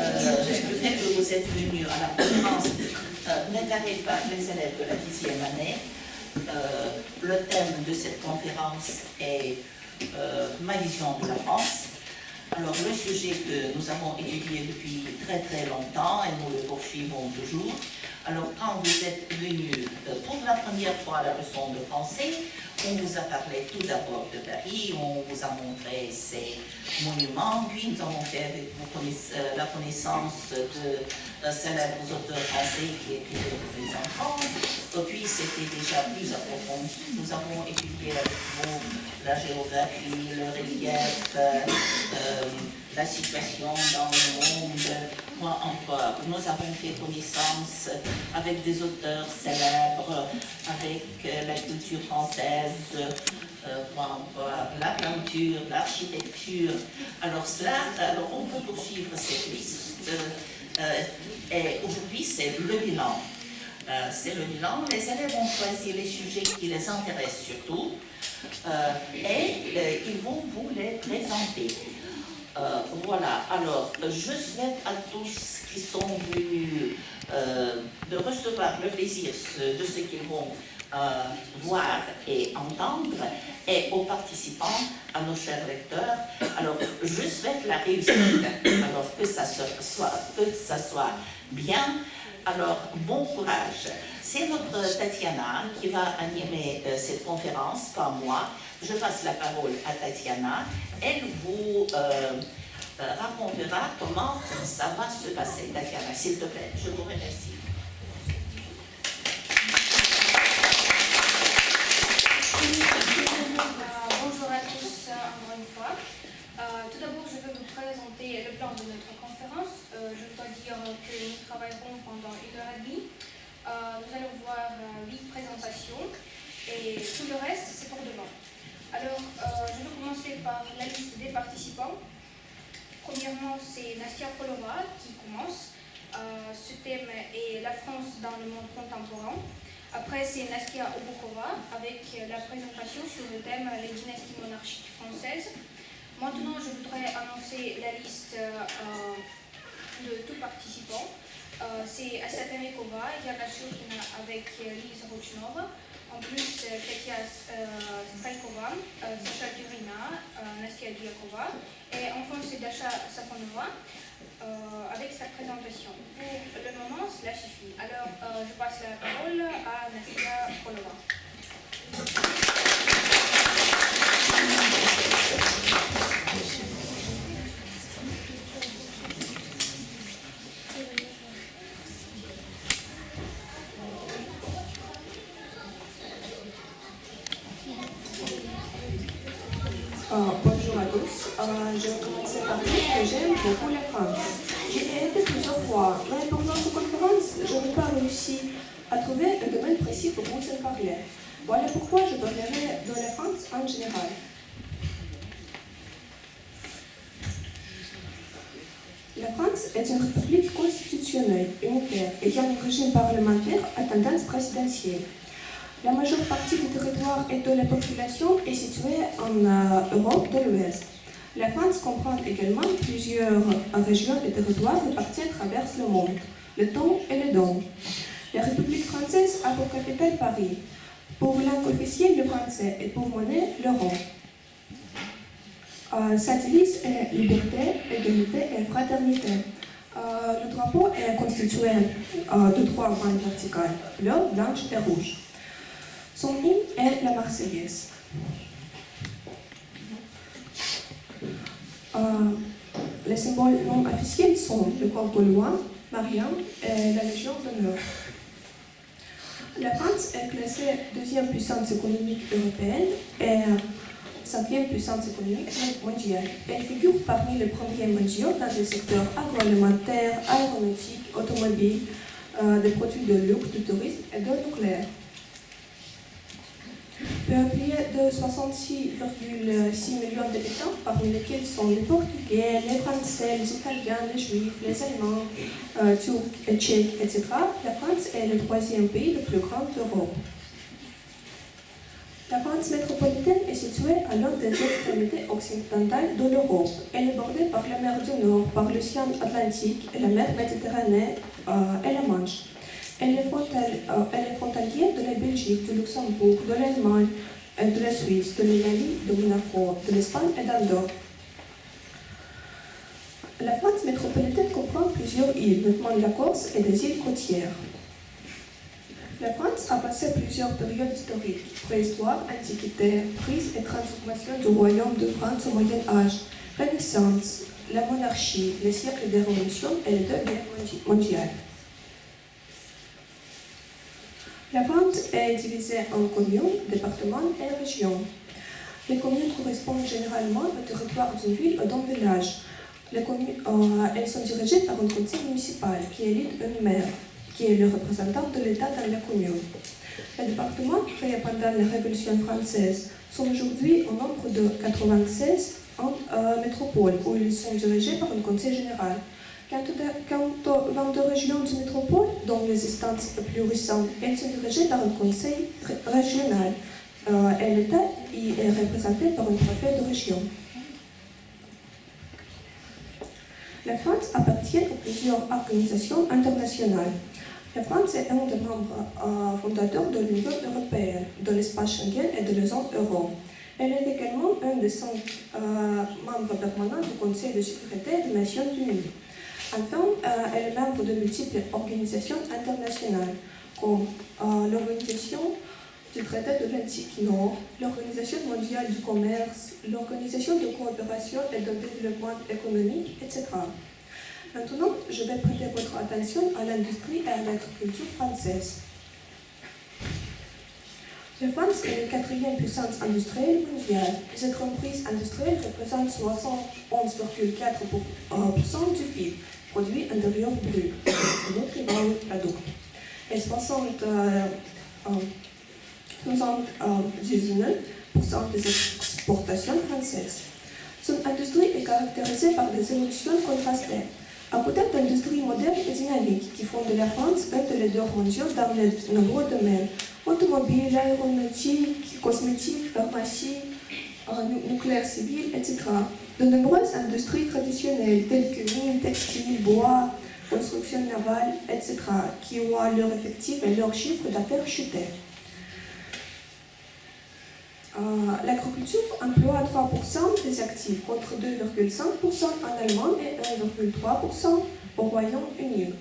le fait que vous êtes venus à la conférence n'intéresse pas les élèves de la 10e année. Le thème de cette conférence est ma vision de la France. Alors, le sujet que nous avons étudié depuis très très longtemps et nous le poursuivons toujours. Alors, quand vous êtes venus pour la première fois à la leçon de français, on vous a parlé tout d'abord de Paris, on vous a montré ses monuments, puis nous avons fait avec vous la connaissance de célèbres auteurs français qui étaient pour les enfants. Puis c'était déjà plus approfondi. Nous avons étudié avec vous la géographie, le relief, la situation dans le monde. Quoi encore? Nous avons fait connaissance avec des auteurs célèbres, avec la culture française, la peinture, l'architecture. Alors on peut poursuivre cette liste. Et aujourd'hui, c'est le bilan. C'est le bilan. Les élèves ont choisi les sujets qui les intéressent surtout et ils vont vous les présenter. Voilà, alors je souhaite à tous qui sont venus de recevoir le plaisir de ce qu'ils vont voir et entendre, et aux participants, à nos chers lecteurs. Alors je souhaite la réussite, alors que ça soit bien. Alors bon courage. C'est notre Tatiana qui va animer cette conférence, pas moi. Je passe la parole à Tatiana. Elle vous racontera comment ça va se passer. Tatiana, s'il te plaît, je vous remercie. Bonjour à tous encore une fois. Tout d'abord, je vais vous présenter le plan de notre conférence. Je dois dire que nous travaillerons pendant 1h30. Nous allons voir 8 présentations et tout le reste, c'est pour demain. Alors, je vais commencer par la liste des participants. Premièrement, c'est Nastia Polova qui commence. Ce thème est la France dans le monde contemporain. Après, c'est Nastia Obukova avec la présentation sur le thème les dynasties monarchiques françaises. Maintenant, je voudrais annoncer la liste de tous participants. C'est Asya Perikova, Yana Shurkina avec Lise Ruchnova. En plus, Katia Straikova, Sacha Durina, Nastia Diakova. Et enfin, c'est Dasha Safonova avec sa présentation. Pour le moment, cela suffit. Alors, je passe la parole à Nastia Polova. Bonjour à tous. Je vais commencer par dire que j'aime beaucoup la France. J'y ai été plusieurs fois, mais pendant cette conférence, je n'ai pas réussi à trouver un domaine précis pour vous en parler. Voilà pourquoi je parlerai de la France en général. La France est une république constitutionnelle, unitaire, ayant un régime parlementaire à tendance présidentielle. La majeure partie du territoire et de la population est située en Europe de l'Ouest. La France comprend également plusieurs régions et territoires répartis à travers le monde, le Temps et le Don. La République française a pour capitale Paris. Pour langue officielle, le français et pour monnaie, l'euro. Sa devise est liberté, égalité et fraternité. Le drapeau est constitué de 3 bandes verticales, bleu, blanche et rouge. Son hymne est la Marseillaise. Les symboles non officiels sont le corps gaulois, Marianne et la Légion d'honneur. La France est classée 2e puissance économique européenne et 5e puissance économique mondiale. Elle figure parmi les premiers mondiaux dans les secteurs agroalimentaire, aéronautique, automobile, des produits de luxe, du tourisme et de nucléaire. Peuplée de 66,6 millions d'habitants, parmi lesquels sont les Portugais, les Français, les Italiens, les Juifs, les Allemands, Turcs, Tchèques, etc., la France est le 3e pays le plus grand d'Europe. La France métropolitaine est située à l'une des extrémités occidentales de l'Europe. Elle est bordée par la mer du Nord, par l'océan Atlantique et la mer Méditerranée et la Manche. Elle est frontalière de la Belgique, du Luxembourg, de l'Allemagne, de la Suisse, de l'Italie, de Monaco, de l'Espagne et d'Andorre. La France métropolitaine comprend plusieurs îles, notamment la Corse et des îles côtières. La France a passé plusieurs périodes historiques, préhistoire, antiquité, crise et transformation du royaume de France au Moyen-Âge, Renaissance, la monarchie, les siècles des révolutions et les deux guerres mondiales. La France est divisée en communes, départements et régions. Les communes correspondent généralement au territoire d'une ville ou d'un village. Les communes, elles sont dirigées par un conseil municipal qui élit un maire, qui est le représentant de l'État dans la commune. Les départements créés pendant la Révolution française sont aujourd'hui au nombre de 96 en métropole, où ils sont dirigés par un conseil général. Quant aux 22 régions de métropole, dont les instances plus récentes, elles sont dirigées par un conseil régional, et l'État y est représenté par un préfet de région. La France appartient à plusieurs organisations internationales. La France est un des membres fondateurs de l'Union européenne, de l'espace Schengen et de la zone euro. Elle est également un des 5 membres permanents du Conseil de sécurité des Nations Unies. Enfin, elle est membre de multiples organisations internationales, comme l'Organisation du traité de l'Atlantique Nord, l'Organisation mondiale du commerce, l'Organisation de coopération et de développement économique, etc. Maintenant, je vais prêter votre attention à l'industrie et à l'agriculture française. La France est la 4e puissance industrielle mondiale. Les entreprises industrielles représentent 71,4% du PIB, produit intérieur brut, et 79% des exportations françaises. Son industrie est caractérisée par des évolutions contrastées. À côté d'industries modernes et dynamiques qui font de la France un des leaders mondiaux dans de nombreux domaines, automobile, aéronautique, cosmétique, pharmacie, nucléaire civil, etc. De nombreuses industries traditionnelles telles que mines, textiles, bois, construction navale, etc. qui ont leur effectif et leur chiffre d'affaires chuté. L'agriculture emploie 3% des actifs contre 2,5% en Allemagne et 1,3% au Royaume-Uni.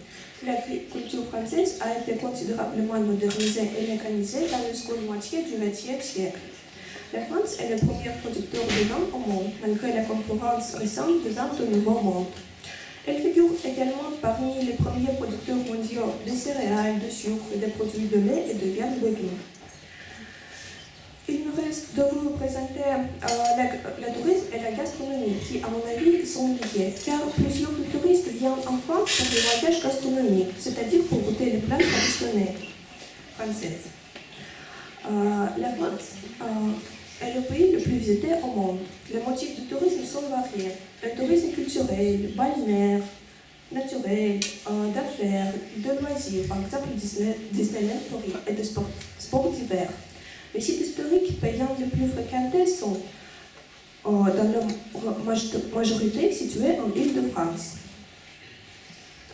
L'agriculture française a été considérablement modernisée et mécanisée dans la seconde moitié du XXe siècle. La France est le premier producteur de vin au monde, malgré la concurrence récente des vins du Nouveau Monde. Elle figure également parmi les premiers producteurs mondiaux de céréales, de sucre, de produits de lait et de viande bovine. Il me reste de vous présenter le tourisme et la gastronomie qui, à mon avis, sont liés, car plusieurs touristes viennent en France pour des voyages gastronomiques, c'est-à-dire pour goûter les plats traditionnels français. La France est le pays le plus visité au monde. Les motifs du tourisme sont variés. Un tourisme culturel, balnéaire, naturel, d'affaires, de loisirs, par exemple Disneyland Paris, et de sports d'hiver. Les sites historiques payants les plus fréquentés sont, dans leur majorité, situés en Île-de-France.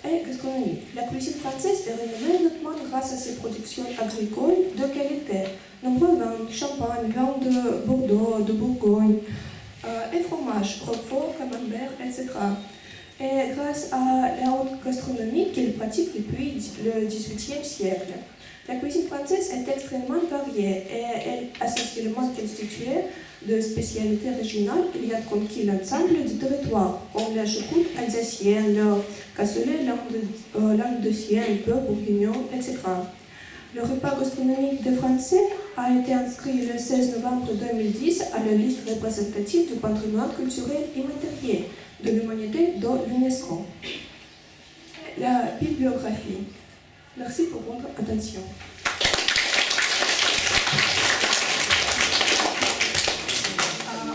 Et gastronomie. La cuisine française est renommée notamment grâce à ses productions agricoles de qualité. Nombreux vins, champagne, vins de Bordeaux, de Bourgogne, et fromages, roquefort, camembert, etc. Et grâce à la haute gastronomie qu'elle pratique depuis le XVIIIe siècle. La cuisine française est extrêmement variée et elle est essentiellement constituée de spécialités régionales. Il y a conquis l'ensemble du territoire, comme la choucroute alsacienne, le cassoulet languedocien, le beurre bourguignon, etc. Le repas gastronomique des Français a été inscrit le 16 novembre 2010 à la liste représentative du patrimoine culturel immatériel de l'humanité de l'UNESCO. La bibliographie. Merci pour votre attention.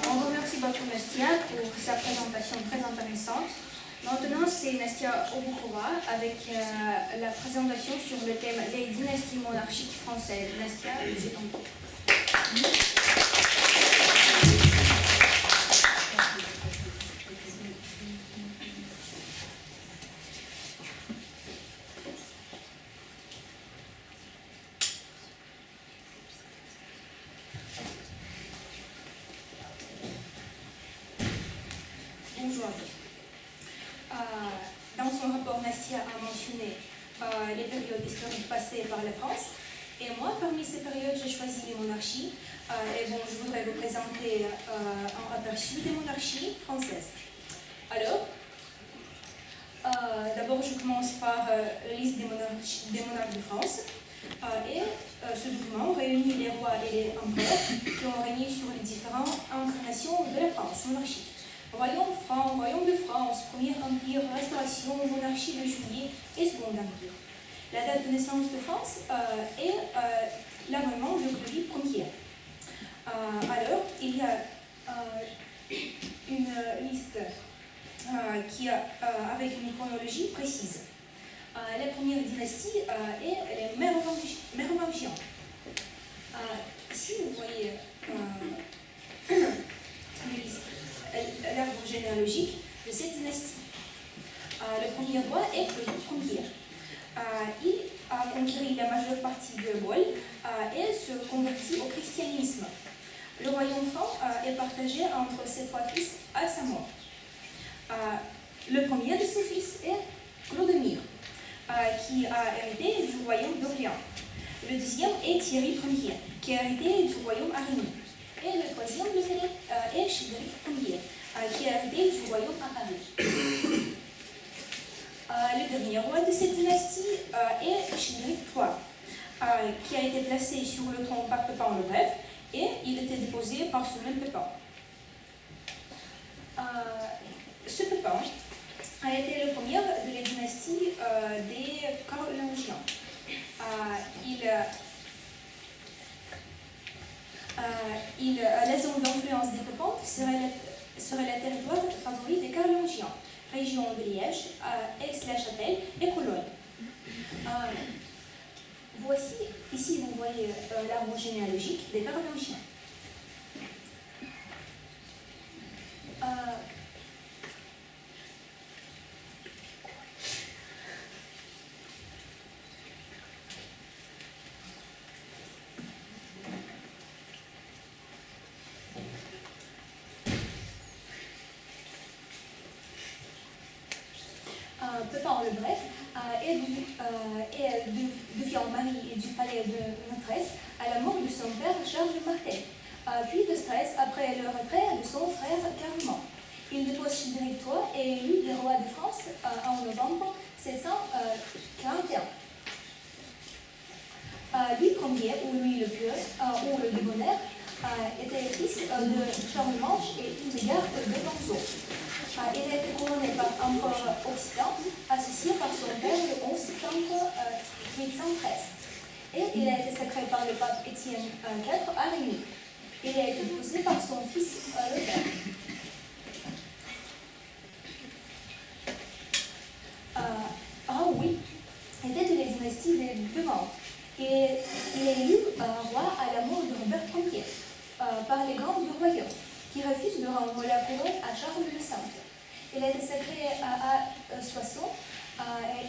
On remercie beaucoup Nastia pour sa présentation très intéressante. Maintenant, c'est Nastia Obukhova avec la présentation sur le thème des dynasties monarchiques françaises. Nastia, c'est ton tour. les périodes historiques passées par la France. Et moi, parmi ces périodes, j'ai choisi les monarchies. Et bon, je voudrais vous présenter un aperçu des monarchies françaises. Alors, d'abord, je commence par la liste des monarques de France. Et ce document réunit les rois et les empereurs qui ont régné sur les différentes incarnations de la France, monarchie. Royaume franc, royaume de France, premier empire, restauration, monarchie de Juillet et second empire. La date de naissance de France est l'avènement de Louis Ier. Alors, il y a une liste avec une chronologie précise. La première dynastie est les Mérovingiens. Ici, vous voyez l'arbre généalogique de cette dynastie. Le premier roi est Philippe Ier. Il a conquis la majeure partie de Gaule et se convertit au christianisme. Le royaume franc est partagé entre ses trois fils à sa mort. Le premier de ses fils est Clodomir, qui a hérité du royaume d'Orléans. Le deuxième est Thierry Ier, qui a hérité du royaume aragonais. Et le troisième est Childéric Ier, qui a hérité du royaume aragonais. Le dernier roi de cette dynastie est Childéric III, qui a été placé sur le trône par Pépin le Bref, et il était déposé par ce même Pépin. Ce Pépin a été le premier de la dynastie des Carolingiens. La zone d'influence des Pépins serait le territoire favori des Carolingiens, région de Liège, Aix-la-Chapelle et Cologne. Voici, ici vous voyez l'arbre généalogique des Carolingiens. Pépin le Bref devient mari du palais de maîtresse à la mort de son père Charles Martel, puis de stress après le retrait de son frère Carloman. Il dépose Childéric III et est élu des rois de France en novembre 741. Louis Ier, ou Louis le Pieux, ou le Débonnaire, était fils de Charles-Manche et Hildegard de Lanzot. Il a été couronné par empereur occitan, associé par son père le 11 septembre 813. Et il a été sacré par le pape Étienne IV à Rémy. Il a été épousé par son fils le père. Oui, il était de la dynastie des Bevans. Et il est élu roi à la mort de Robert Ier par les grands du royaume, qui refusent de rendre la couronne à Charles le Simple. Il a été sacré à Soissons.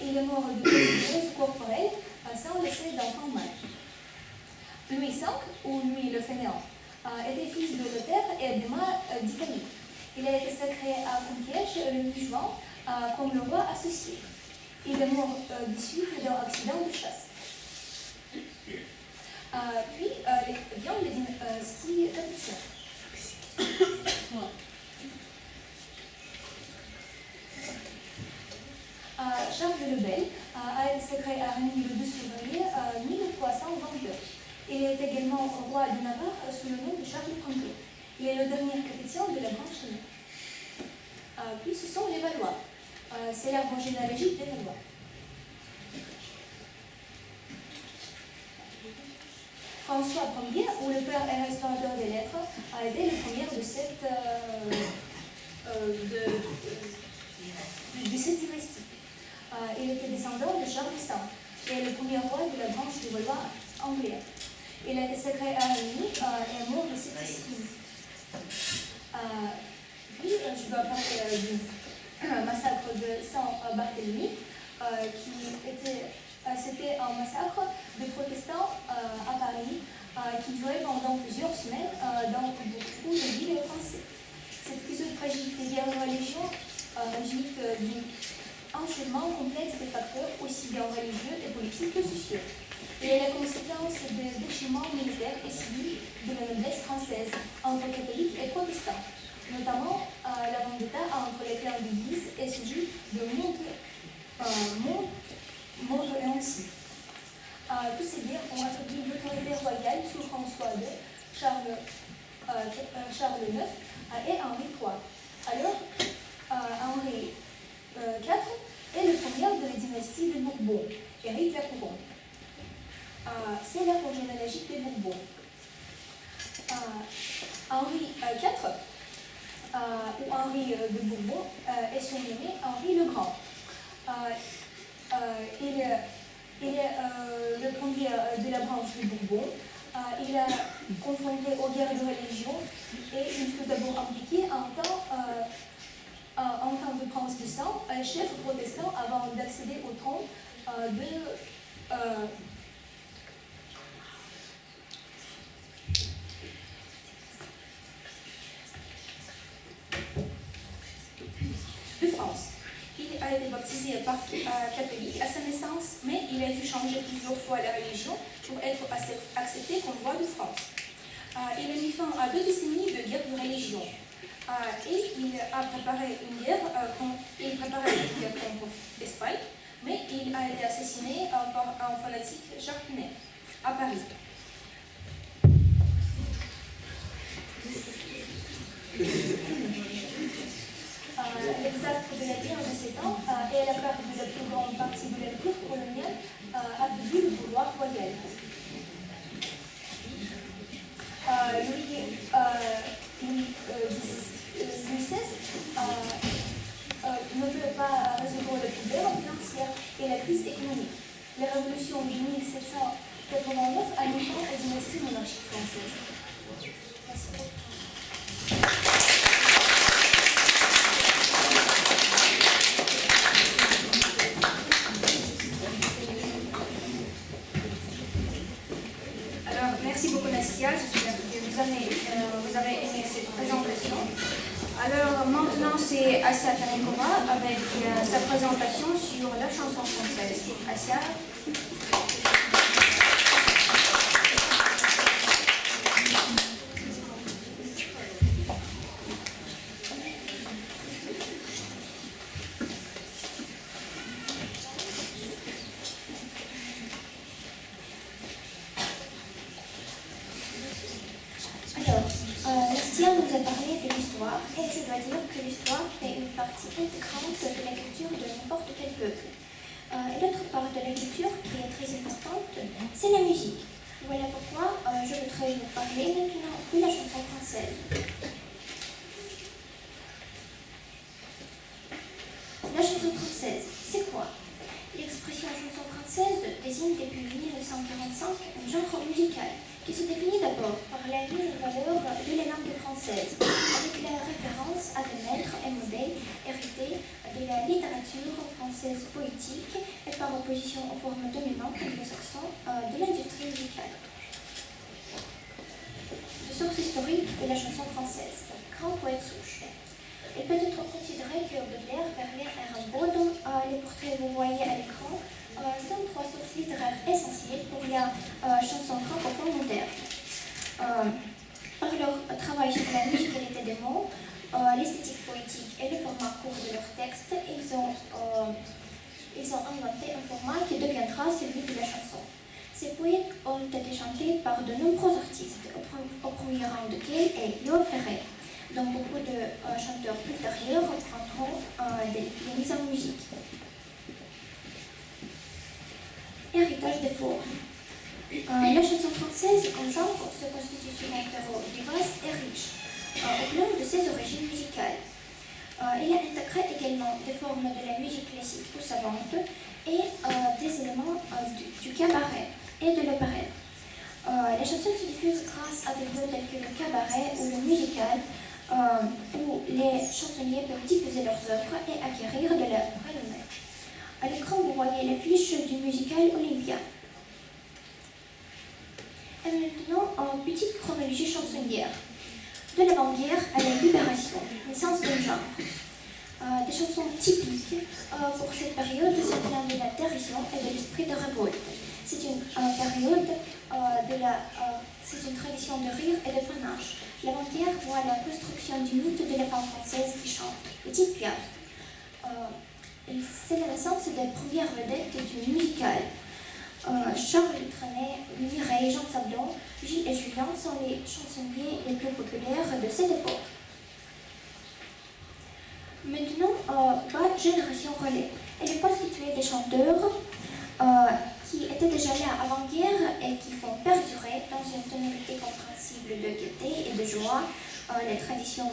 Il est mort de cause corporelle sans laisser d'enfant mâle. Louis V, ou Louis le Fainéant, était fils de Lothaire et d'Emma d'Italie. Il a été sacré à Compiègne le 8 juin comme le roi associé. Il est mort des suites d'un accident de chasse. Puis vient la dynastie Capétienne. Charles le Bel a été sacré à Rémy le 2 février 1322. Il est également roi de Navarre sous le nom de Charles Ier. Il est le dernier capétien de la Grande Chaume. Puis ce sont les Valois. C'est l'arbre généalogique des Valois. François Ier, où le père est restaurateur des lettres, a été le premier de cette dynastie. Il était descendant de Charles V et le premier roi de la branche des Valois anglais. Il a été sacré à Rémy et est mort de septicémie. Puis je dois parler du massacre de Saint-Barthélemy, c'était un massacre de protestants à Paris qui durait pendant plusieurs semaines dans beaucoup de villes françaises. Cet épisode tragique des guerres de religion résulte d'une enchaînement complexe de facteurs aussi bien religieux et politiques que sociaux. Il est la conséquence des déchirements militaires et civils de la noblesse française entre catholiques et protestants, notamment la vendetta entre les clans d'Église et celui de Montmorency. Tous ces guerres ont affaibli l'autorité royale sous François II, Charles IX et Henri III. Alors, Henri IV est le premier de la dynastie de Bourbon, Éric la Couronne. C'est l'arbre généalogique des Bourbons. Henri IV, ou Henri de Bourbon, est surnommé Henri le Grand. Il est le premier de la branche de Bourbon. Il a confronté aux guerres de religion et il fut d'abord impliqué en tant que prince de sang, chef protestant avant d'accéder au trône de France. Il a été baptisé catholique à sa naissance, mais il a dû changer plusieurs fois la religion pour être accepté comme roi de France. Il a mis fin à 2 décennies de guerre de religion. Et il a préparé une guerre contre l'Espagne, mais il a été assassiné par un fanatique japonais à Paris. Le désastre de la guerre de 7 ans et la perte de la plus grande partie de l'empire colonial a affaibli le pouvoir royal. Louis XVI ne peut pas résoudre le problème financier et la crise économique. La révolution de 1789 a mis fin à la dynastie monarchique française. Merci beaucoup. Merci beaucoup Nastia, j'espère que vous avez aimé cette présentation. Alors maintenant c'est Asia Karekova avec sa présentation sur la chanson française. Asia. Nastia nous a parlé de l'histoire et je dois dire que l'histoire est une partie intégrante de la culture de n'importe quel peuple. Et l'autre part de la culture qui est très importante, c'est la musique. Voilà pourquoi je voudrais vous parler maintenant de la chanson française. La chanson française, c'est quoi? L'expression chanson française désigne depuis 1945 un genre musical qui se définit d'abord par la mise en valeur de la langue française, avec la référence à des maîtres et modèles hérités de la littérature française poétique et par opposition aux formes dominantes anglo-saxons de l'industrie musicale. De source historique de la chanson française, grand poète souche. Il peut être considéré que Baudelaire, Verlaine et Rimbaud, dont les portraits vous voyez à l'écran, sont 3 sources littéraires essentielles pour la chanson francophone moderne. Par leur travail sur la musicalité des mots, l'esthétique poétique et le format court de leurs textes, ils ont inventé un format qui deviendra celui de la chanson. Ces poèmes ont été chantés par de nombreux artistes, au premier rang desquels est Léo Ferré, dont beaucoup de chanteurs ultérieurs reprendront les mises en musique. Héritage des formes. La chanson française en genre se constitue sur un terreau divers et riche, au plan de ses origines musicales. Il a intégré également des formes de la musique classique ou savante et des éléments du cabaret et de l'opérette. Les chansons se diffusent grâce à des lieux tels que le cabaret ou le musical, où les chansonniers peuvent diffuser leurs œuvres et acquérir de la renommée. À l'écran, vous voyez l'affiche du musical Olympia. Et maintenant, en petite chronologie chansonnière. De l'avant-guerre à la libération, naissance d'un genre. Des chansons typiques pour cette période, c'est plein de la dérision et de l'esprit de révolte. C'est une période c'est une tradition de rire et de panache. L'avant-guerre voit la construction du mythe de la femme française qui chante, Edith Piaf. C'est la naissance des premières vedettes du musical. Charles Trenet, Mireille, Jean Sablon, Gilles et Julien sont les chansonniers les plus populaires de cette époque. Maintenant, génération relais. Elle est constituée des chanteurs qui étaient déjà là avant-guerre et qui font perdurer dans une tonalité compréhensible de gaieté et de joie les traditions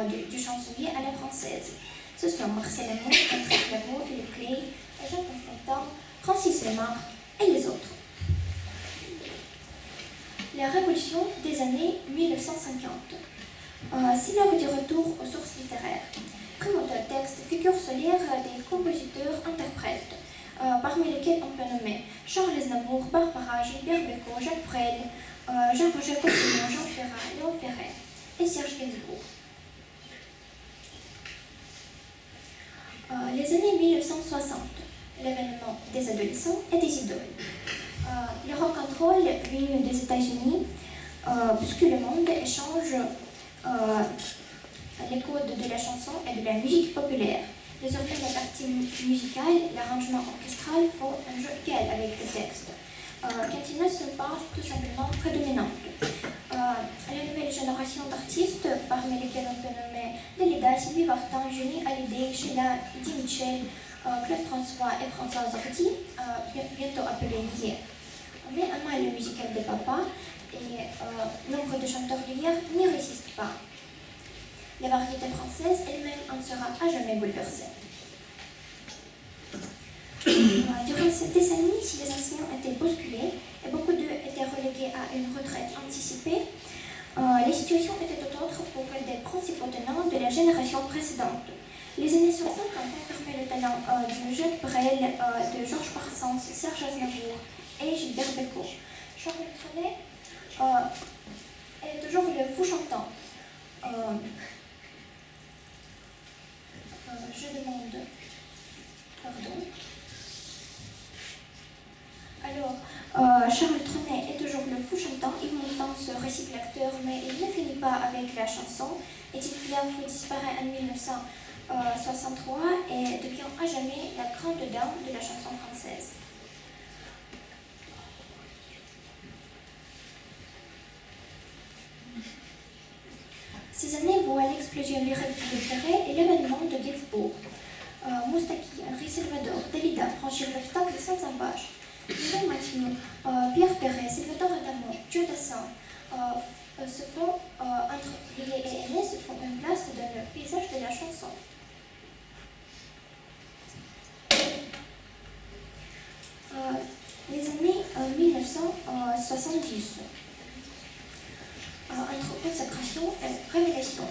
du chansonnier à la française. Ce sont Marcel Amour, Patrick Lavaux, Philippe Clay, Jean Constantin, Francis Lemar et les autres. La révolution des années 1950. C'est l'heure du retour aux sources littéraires. Comme auteur-texte, figurent sur l'ère des compositeurs-interprètes, parmi lesquels on peut nommer Charles Aznavour, Barbara, Gilbert Bécaud, Jacques Brel, Jean-Roger Cosimo, Jean Ferrat, Léon Ferré et Serge Gainsbourg. Les années 1960, l'avènement des adolescents et des idoles. Le rock'n'roll venu des États-Unis, puisque le monde échange les codes de la chanson et de la musique populaire. Désormais, la partie musicale, l'arrangement orchestral font un jeu égal avec le texte, quand ils ne sont pas tout simplement prédominants. La nouvelle génération d'artistes, parmi lesquels on peut nommer Dalida, Sylvie Vartan, Johnny Hallyday, Sheila, Eddie Mitchell, Claude François et Françoise Hardy, bientôt appelés Lier. Mais un mal musical de papa et nombre de chanteurs d'hier n'y résistent pas. La variété française elle-même en sera à jamais bouleversée. Durant cette décennie, si les anciens étaient bousculés et beaucoup d'eux étaient relégués à une retraite anticipée, les situations étaient tout autres pour des principaux tenants de la génération précédente. Les années 60 ont confirmé le talent de Jacques Brel, de Georges Brassens, Serge Aznavour et Gilbert Bécaud. Charles Trenet est toujours le fou chantant. Je demande pardon. Alors, Charles Trenet est toujours le fou chantant. Il montant ce recycle-acteur, mais il ne finit pas avec la chanson. Edith Piaf disparaît en 1963 et devient à jamais la grande dame de la chanson française. Ces années voient l'explosion lyrique de Ferré et l'avènement de Gainsbourg. Moustaki, Henri Salvador, Dalida franchir l'obstacle sans embâche. Mireille Mathieu, Pierre Perret, Salvatore Adamo, Dieu Dassin se font, entre Lillet et Aîné, se font une place dans le paysage de la chanson. Les années 1970. Entre consécration et révélation.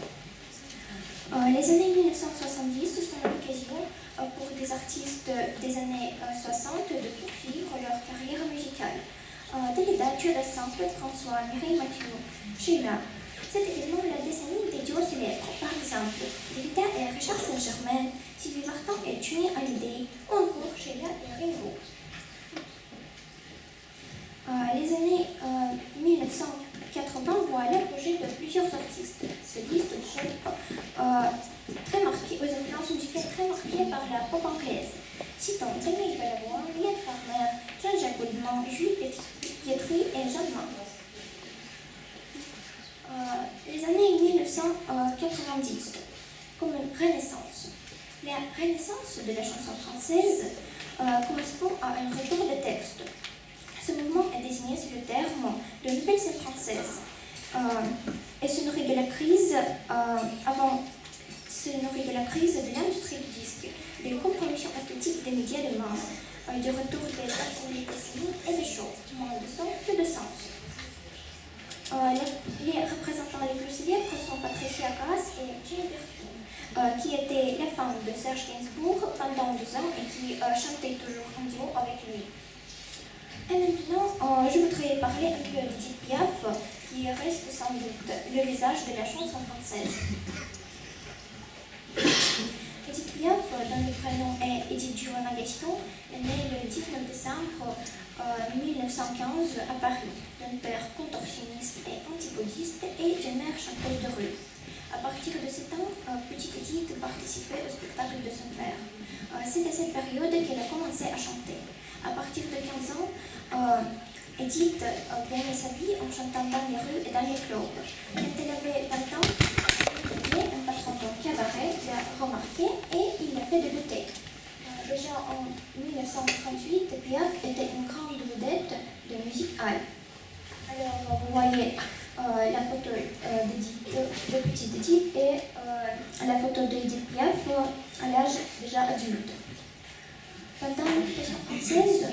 Les années 1970 sont l'occasion pour des artistes des années 60 de poursuivre leur carrière musicale. Dalida, Dieu Dassin, Claude François, Mireille Mathieu, Sheila. C'est également la décennie des duos célèbres, par exemple Dalida et Richard Saint-Germain, Sylvie Vartan et Johnny Hallyday, ou encore Sheila et Ringo. Les années 1980 voient l'apogée de plusieurs artistes, solistes, groupes très marqués, aux influences musicales très marquées par la pop anglaise. Citons Camille Balavoine, Mylène Farmer, Jean-Jacques Goldman, Jules Pietri et Jeanne Marc. Les années 1990, comme une renaissance. La renaissance de la chanson française correspond à un retour de texte. Ce mouvement est désigné sous le terme de nouvelle scène française et se nourrit de la crise de l'industrie du disque, des compromissions esthétiques des médias de masse, du retour des personnalités civiles et des shows, moins de son que de sens. Les représentants les plus célèbres sont Patricia Cass et Jeanne Birkin, qui était la femme de Serge Gainsbourg pendant 2 ans et qui chantait toujours en duo avec lui. Et maintenant, je voudrais parler un peu d'Edith Piaf, qui reste sans doute le visage de la chanson française. Piaf, dont le prénom est Edith Johanna Gaston, est née le 19 décembre 1915 à Paris, d'un père contorsionniste et antipodiste et d'une mère chanteuse de rue. À partir de 7 ans, petite Edith participait au spectacle de son père. C'est à cette période qu'elle a commencé à chanter. À partir de 15 ans, Edith gagnait sa vie en chantant dans les rues et dans les clubs. Quand elle avait 20 ans, un patron de cabaret l'a remarqué et il l'a fait débuter. Déjà en 1938, Piaf était une grande vedette de musique hall. Alors vous voyez la photo de petite Edith et la photo d'Edith Piaf à l'âge déjà adulte. Pendant l'occupation française,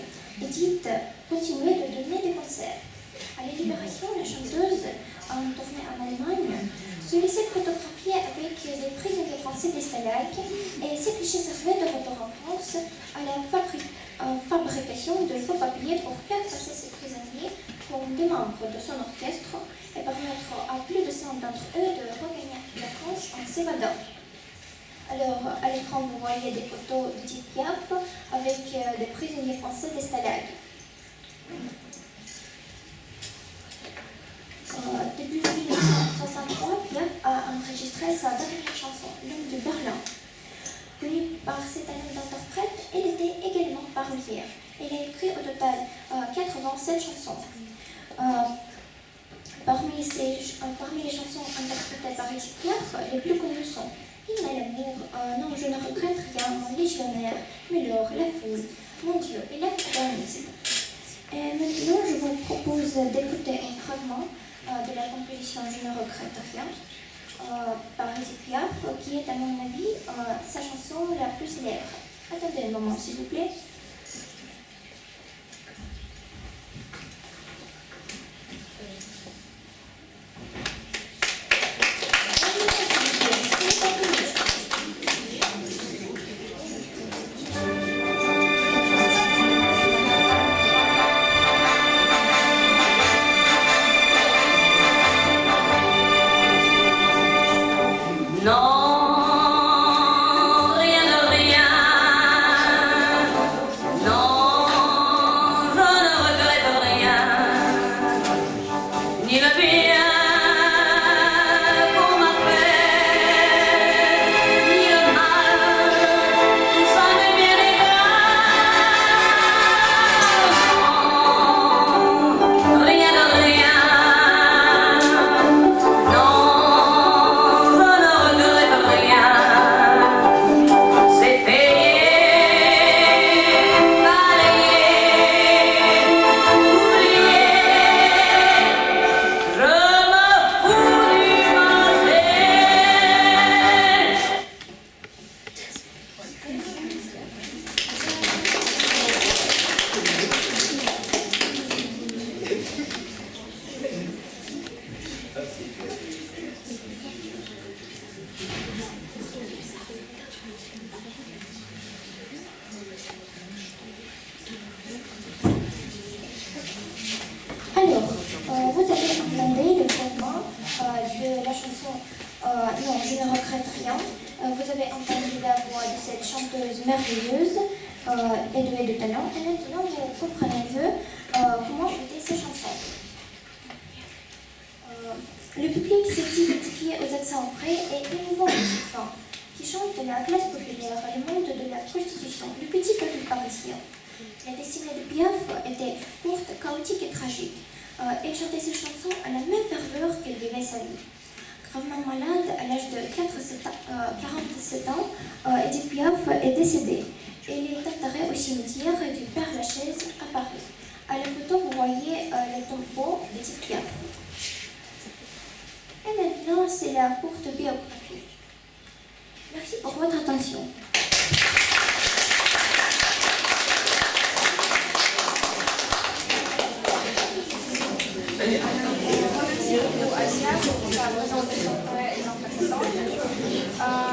Edith continuait de donner des concerts. À la Libération, la chanteuse, en tournée en Allemagne, se laissait photographier avec des prisonniers français des Stalags et ces clichés servaient de retour en France à la fabrication de faux papiers pour faire passer ces prisonniers comme des membres de son orchestre et permettre à plus de 100 d'entre eux de regagner la France en s'évadant. Alors, à l'écran, vous voyez des photos d'Edith Piaf avec des prisonniers français des Stalags. Début 1963, Piaf a enregistré sa dernière chanson, L'homme de Berlin. Connue par ses talents d'interprète, elle était également parolière. Elle a écrit au total 87 chansons. Parmi les chansons interprétées par Edith Piaf, les plus connues sont Il m'a l'amour, Non, je ne regrette rien, Mon légionnaire, Mélor, La foule, Mon Dieu et la pianiste. Et maintenant, je vous propose d'écouter un fragment de la composition Je ne regrette rien par Edith Piaf, qui est à mon avis sa chanson la plus célèbre. Attendez un moment s'il vous plaît. Alors, vous avez entendu le fragment de la chanson Non, je ne regrette rien. Vous avez entendu la voix de cette chanteuse merveilleuse et douée de talent. Et maintenant, vous comprenez mieux comment était ces chansons. Le public s'est identifié aux accents près et émouvants de cette femme, qui chante la classe populaire, le monde de la prostitution, le petit peuple parisien. La destinée de Piaf était courte, chaotique et tragique. Elle chantait ses chansons à la même ferveur qu'elle vivait sa vie. Gravement malade, à l'âge de 47 ans, Edith Piaf est décédée. Elle est enterrée au cimetière du Père-Lachaise à Paris. À la photo, vous voyez le tombeau d'Edith Piaf. Et maintenant, c'est la courte biographie. Merci pour votre attention. Merci beaucoup Asia pour ta présentation très intéressante.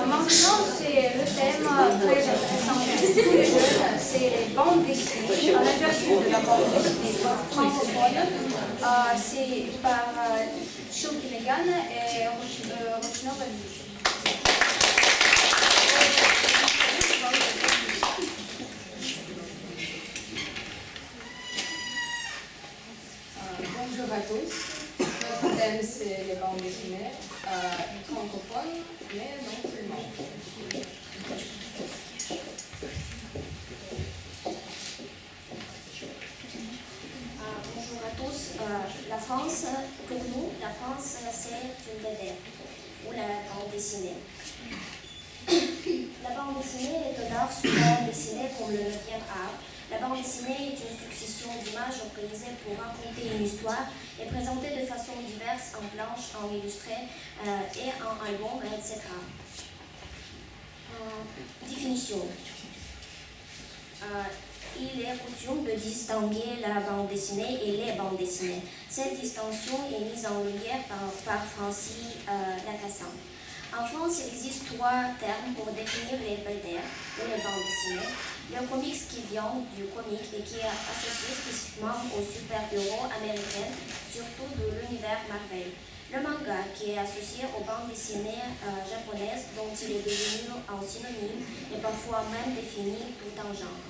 Maintenant, c'est le thème très intéressant pour tous les jeunes, c'est les bandes dessinées. La version de la bande dessinée francophone, c'est par Shulky Megan et Rochino Remise. Bonjour à tous. Notre thème, c'est les bandes dessinées francophones, mais non seulement. Bonjour à tous. La France, pour nous, la France, c'est une BD, ou la bande dessinée. La bande dessinée est un art souvent dessiné comme le 9e art. La bande dessinée est une succession d'images organisées pour raconter une histoire et présentée de façon diverse en planche, en illustré et en album, etc. Définition. Il est coutume de distinguer la bande dessinée et les bandes dessinées. Cette distinction est mise en lumière par Francis Lacassagne. En France, il existe 3 termes pour définir les BD ou les bandes dessinées. Le comics qui vient du comic et qui est associé spécifiquement aux super-héros américains, surtout de l'univers Marvel. Le manga qui est associé aux bandes dessinées japonaises dont il est devenu un synonyme et parfois même défini tout en genre.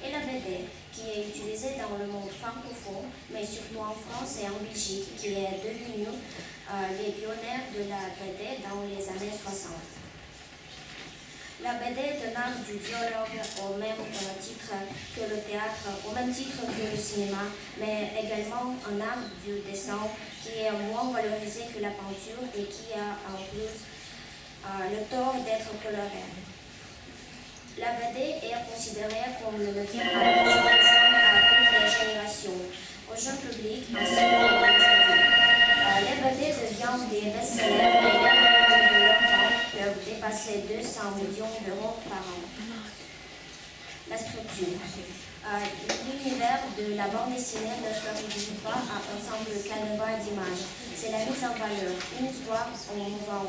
Et la BD qui est utilisée dans le monde francophone, mais surtout en France et en Belgique, qui est devenu les pionniers de la BD dans les années 60. La BD est un art du dialogue au même titre que le théâtre, au même titre que le cinéma, mais également un art du dessin qui est moins valorisé que la peinture et qui a en plus le tort d'être coloré. La BD est considérée comme le 9e art qui s'adresse à toutes les générations, au jeune public ainsi qu'aux adultes. Les BD deviennent des best-sellers et les revenus de leur temps peuvent dépasser 200 millions d'euros par an. La structure. L'univers de la bande dessinée ne se réduit pas à un simple canevas d'images. C'est la mise en valeur, une histoire en mouvant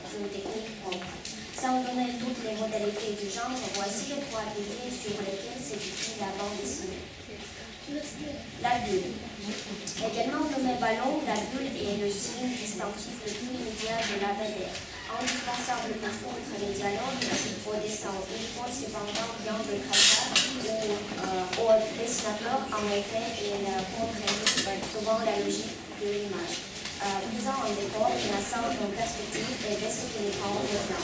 d'une technique propre. Sans donner toutes les modalités du genre, voici les 3 piliers sur lesquels s'édifie la bande dessinée. La bulle. Également nommé ballon, la bulle est le signe distinctif le plus immédiat de la BD. Indispensable pour fondre les dialogues au dessin. Il faut cependant bien le traçage au dessinateur, en effet, il contraint souvent la logique de l'image. Brisant un décor, plaçant en perspective et déséquilibrant le plan.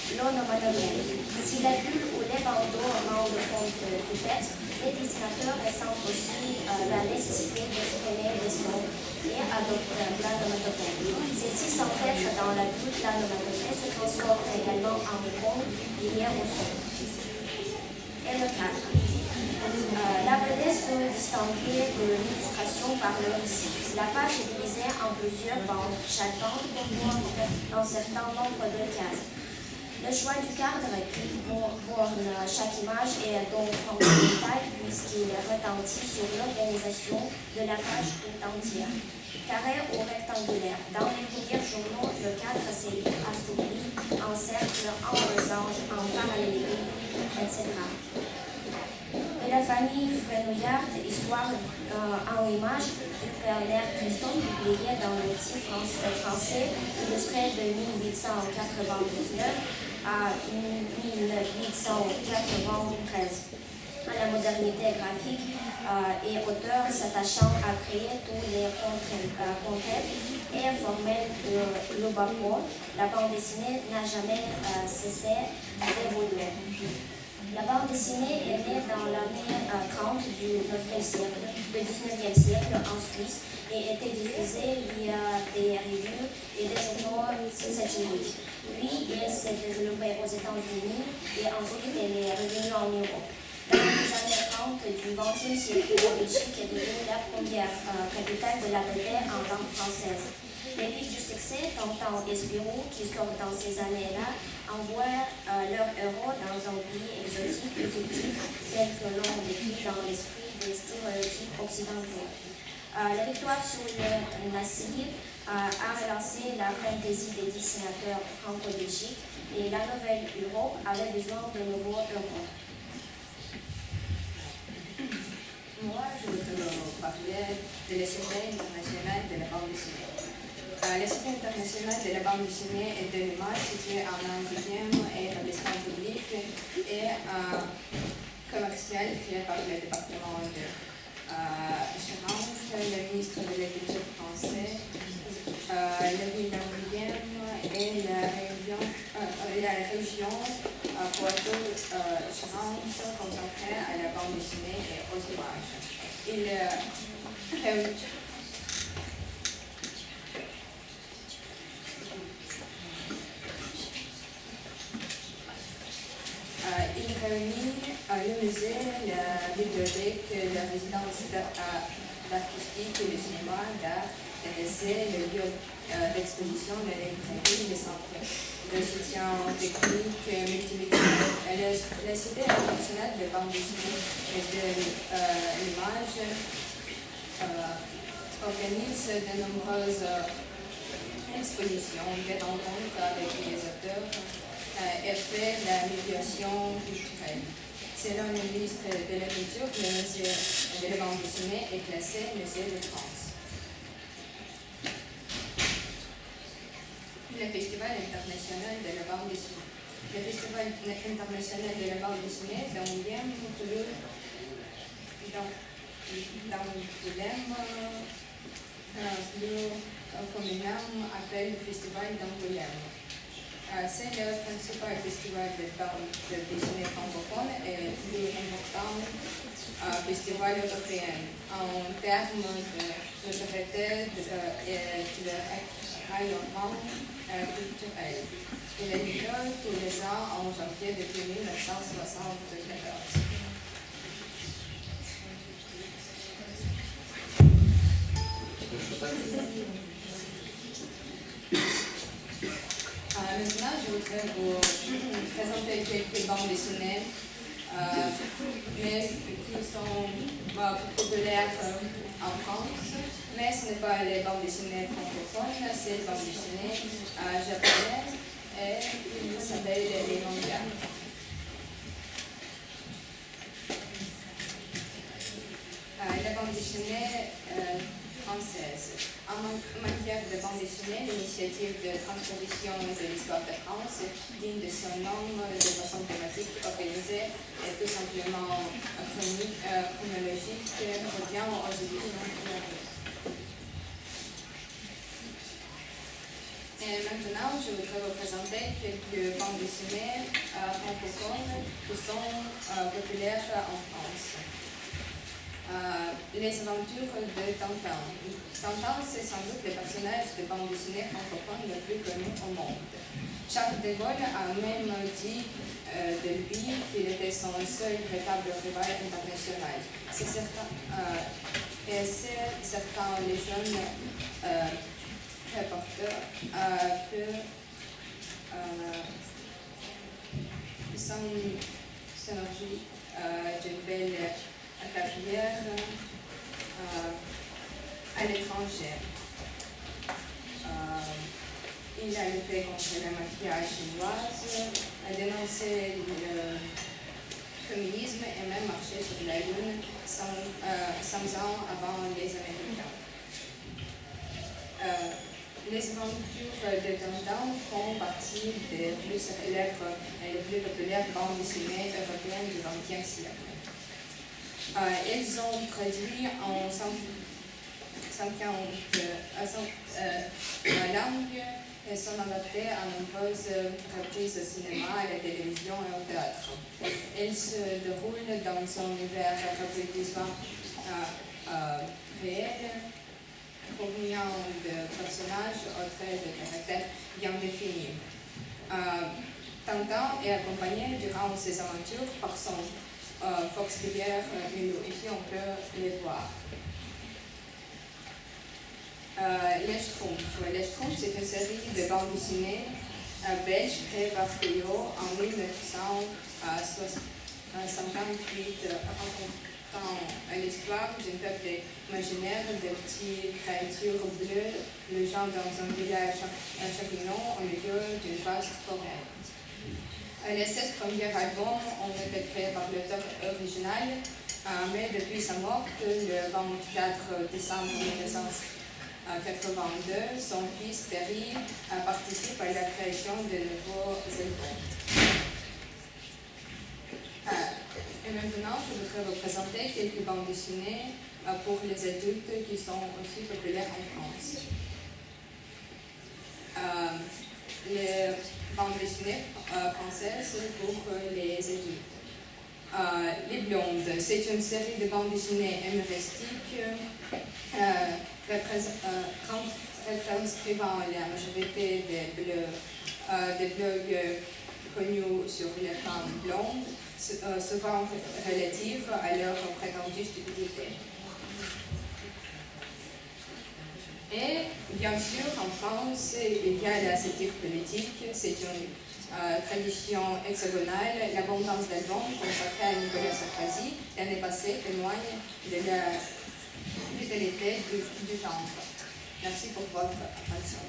L'onomatopée. Si la bulle ou les bandeaux rendent compte du texte, les dessinateurs ressentent aussi la nécessité d'exprimer des sons et adoptent l'onomatopée. Celle-ci s'enferme dans la bulle, l'onomatopée se transforme également en icône liée au son. Et le cadre. La BD se distinguait de l'illustration par le récit. La page est divisée en plusieurs bandes. Chaque bande comporte un certain nombre de cases. Le choix du cadre qui borne chaque image est donc fondamental puisqu'il retentit sur l'organisation de la page tout entière. Carré ou rectangulaire. Dans les premiers journaux, le cadre s'élève assoupli, en cercle, en losange, en parallélisme, etc. De la famille Frenouillard, histoire en images du Père Christon, publié dans le titre français, illustré de 1899 à 1893. À la modernité graphique et auteur s'attachant à créer tous les concepts et formels de l'Obapo, la bande dessinée n'a jamais cessé d'évoluer. La bande dessinée est née dans l'année 30 du 19e siècle en Suisse et était diffusée via des revues et des journaux satiriques. Puis, elle s'est développée aux États-Unis et ensuite elle est revenue en Europe. Dans les années 30 du XXe siècle, la Belgique est devenue la première capitale de la BD en langue française. Les pics du succès, Tintin et Spirou, qui sortent dans ces années-là, envoient leurs héros dans un pays exotique et fictif, tel que l'on décrit dans l'esprit des stéréotypes occidentaux. La victoire sur le nazisme a relancé la fantaisie des dessinateurs franco-belgiques et la nouvelle Europe avait besoin de nouveaux héros. Moi, je vais te parler de l'essai international de la bande dessinée. L'Institut international de la bande dessinée et de l'image, situé en Angoulême, est un établissement public et commercial créé par le département de Charente, le ministre de la Culture français, la ville d'Angoulême et la région Poitou-Charentes consacrée à la bande dessinée et aux images. Il réunit le musée, la bibliothèque, la résidence artistique, le cinéma, d'art, l'essai, le lieu d'exposition, la librairie, les centres de soutien technique, multimédia. La Cité internationale de bande dessinée et de l'image organise de nombreuses expositions, des rencontres avec les auteurs et fait la médiation culturelle. Selon le ministre de la Culture, le musée de la bande dessinée est classé musée de France. Le Festival international de la bande dessinée. Le Festival international de la bande dessinée d'Angoulême, communément appelle le Festival d'Angoulême. C'est le principal festival de bande dessinée francophone et le plus important festival européen en termes de notoriété et de rayonnement culturel. Il est lieu tous les ans en janvier depuis 1974. Maintenant, je voudrais vous présenter quelques bandes dessinées mais qui sont populaires en France. Mais ce n'est pas les bandes dessinées francophones, c'est les bandes dessinées japonaises et ils s'appellent les mangas. La bande dessinée française. En matière de bande dessinée, l'initiative de transposition de l'histoire de France, digne de son nom de façon thématique organisée et tout simplement chronologique, revient aux éditions Pluriel. Et maintenant, je voudrais vous présenter quelques bandes dessinées francophones qui sont populaires en France. Les aventures de Tintin. Tintin, c'est sans doute le personnage de bande dessinée francophone le plus connu au monde. Charles de Gaulle a même dit de lui qu'il était son seul véritable rival international. C'est certain, et c'est certain les jeunes reporters que sans synergie d'une belle carrière à l'étranger. Il a lutté contre la mafia chinoise, a dénoncé le féminisme et même marché sur la Lune 100 ans avant les Américains. Les aventures de Tintin font partie des plus célèbres et les plus populaires bandes dessinées européennes du XXe siècle. Ils ont traduit en 50 langues et sont adaptés à nombreuses reprises au cinéma, à la télévision et au théâtre. Ils se déroulent dans un univers reproduisant réel, provenant de personnages aux traits de caractère bien définis. Tintin est accompagné durant ses aventures par son Fox-Rivière Mulot. Ici, on peut les voir. Les Schtroumpfs. Les Schtroumpfs, c'est une série de bandes dessinées belges créée par Feuillot en 1958, racontant l'histoire d'un peuple imaginaire de petites créatures bleues logeant dans un village champignon au milieu d'une vaste forêt. Les 16 premiers albums ont été créés par l'auteur original, mais depuis sa mort, le 24 décembre 1958, 1982, son fils Terry participe à la création de nouveaux albums. Et maintenant, je voudrais vous présenter quelques bandes dessinées pour les adultes qui sont aussi populaires en France. Les bandes dessinées françaises pour les adultes. Les Blondes, c'est une série de bandes dessinées humoristiques retranscrivant la majorité des blogs connus sur les femmes blondes, souvent relatives à leur prétendue stupidité. Et bien sûr, en France, il y a la satire politique, c'est une tradition hexagonale. L'abondance d'albums consacrée à Nicolas Sarkozy l'année passée témoigne de la vitalité du genre. Merci pour votre attention.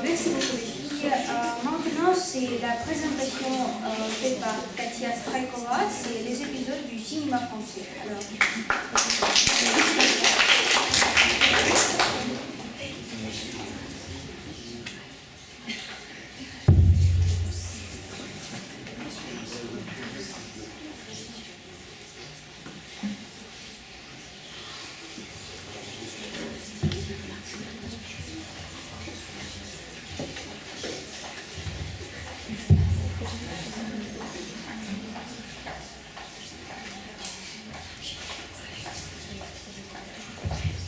Merci beaucoup les filles. Maintenant, c'est la présentation faite par Katia Straikova, c'est les épisodes du cinéma français. Alors...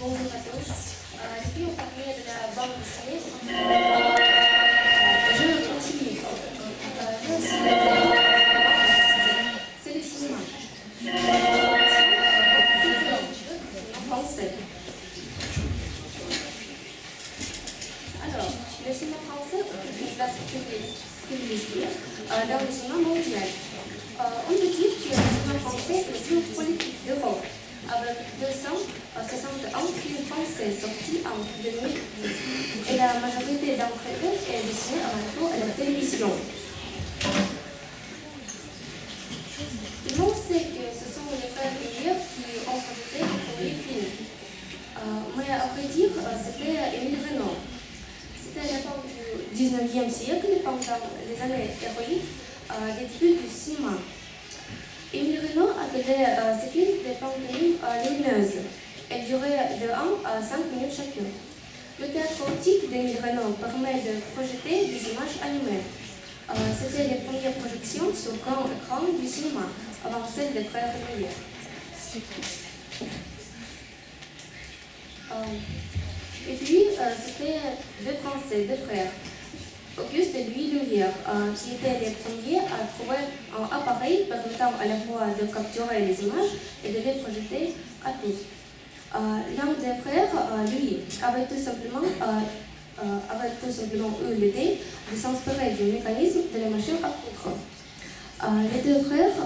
Bonjour à tous. Les filles ont parlé de la bande dessinée. Je continue. C'est le cinéma. En français. Alors, le cinéma français occupe une place privilégiée dans le cinéma mondial. On peut dire que le cinéma français est le plus politique d'Europe, avec 261 films français sortis en 2010, et la majorité d'entre eux est dessinée avant tout à la télévision. On sait que ce sont les frères Lumière qui ont rajouté le premier film. Mais à vrai dire, c'était Émile Renaud. C'était à la fin du 19e siècle, pendant les années héroïques des débuts du cinéma. Émile Renaud appelait ces films des pantomimes lumineuses. Elles duraient de 1 à 5 minutes chacune. Le théâtre optique d'Émile Renaud permet de projeter des images animées. C'était les premières projections sur grand écran du cinéma, avant celles des frères Lumière. Et puis, c'était deux Français, deux frères, Auguste et Louis Lumière, qui étaient les premiers à trouver un appareil permettant à la fois de capturer les images et de les projeter à tous. L'un des frères, Louis, avait tout simplement eu l'idée de s'inspirer du mécanisme de la machine à coudre. Les deux frères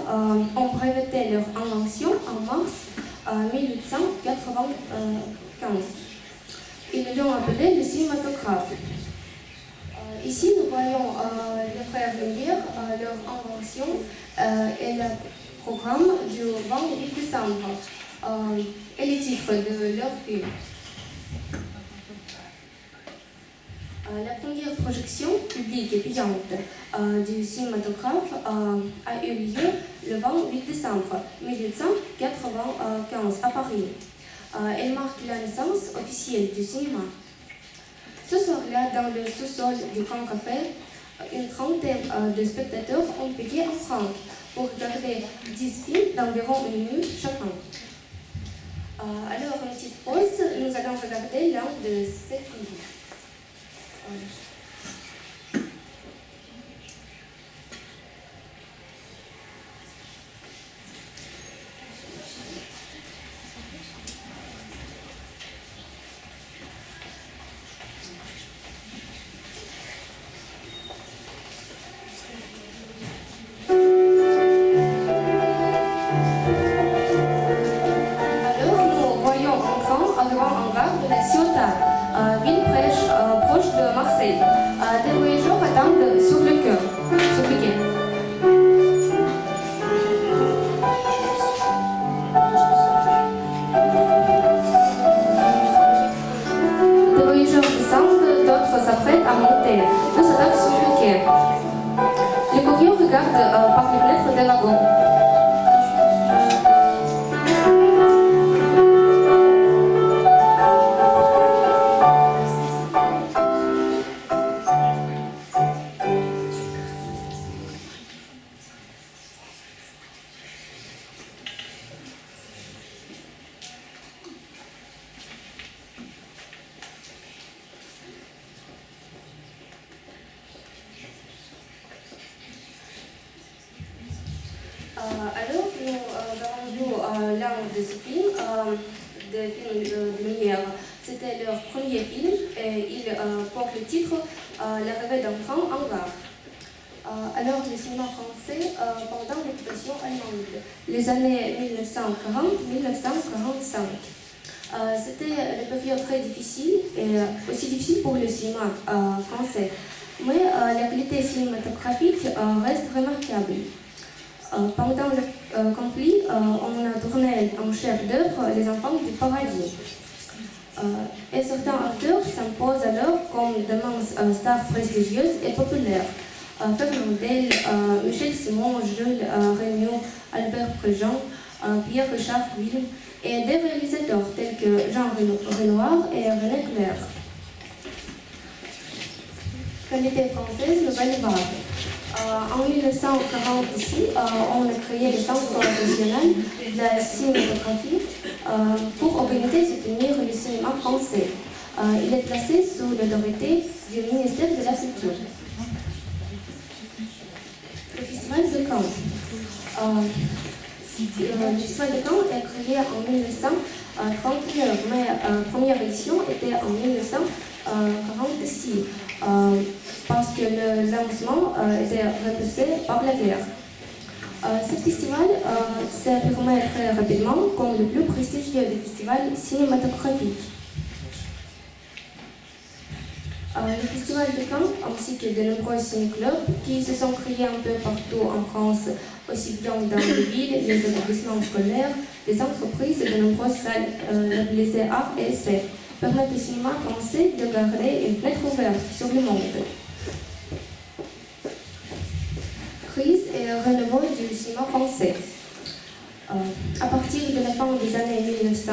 ont breveté leur invention en mars 1895. Ils l'ont appelé le cinématographe. Ici, nous voyons les frères Lumière, leur invention et le programme du 28 décembre et les titres de leur film. La première projection publique et payante du cinématographe a eu lieu le 28 décembre 1895 à Paris. Elle marque la naissance officielle du cinéma. Ce soir-là, dans le sous-sol du Grand Café, une trentaine de spectateurs ont payé 1 franc pour regarder 10 films d'environ 1 minute chacun. Alors, une petite pause, nous allons regarder l'un de ces films. Alors, nous voyons en grand, en gare de la Ciotat, ville près Alors, nous avons vu l'un de ces films, des films de Lumière. C'était leur premier film et il porte le titre L'arrivée d'un train en gare. Alors, le cinéma français pendant l'occupation allemande, les années 1940-1945. C'était une période très difficile et aussi difficile pour le cinéma français. Mais la qualité cinématographique reste remarquable. Pendant le conflit, on a tourné un chef-d'œuvre, Les Enfants du Paradis. Et certains acteurs s'imposent alors comme d'immenses stars prestigieuses et populaires. Fernandel, Michel Simon, Jules Regnault, Albert Préjean, Pierre-Richard Ville et des réalisateurs tels que Jean Renoir et René Clair. Qualité française, Nouvelle Vague. En 1946, on a créé le Centre national de la cinématographie pour organiser et soutenir le cinéma français. Il est placé sous l'autorité du ministère de la Culture. Le Festival de Cannes. Le Festival de Cannes est créé en 1939, mais la première édition était en 1946, parce que le lancement était repoussé par la guerre. Ce festival s'est affirmé très rapidement comme le plus prestigieux des festivals cinématographiques. Le Festival de Cannes, ainsi que de nombreux ciné-clubs qui se sont créés un peu partout en France, aussi bien dans les villes, les établissements scolaires, les entreprises et de nombreuses salles labellisées Art et Essai, permettent au cinéma français de garder une fenêtre ouverte sur le monde. Crise et renouveau du cinéma français. À partir de la fin des années 1900,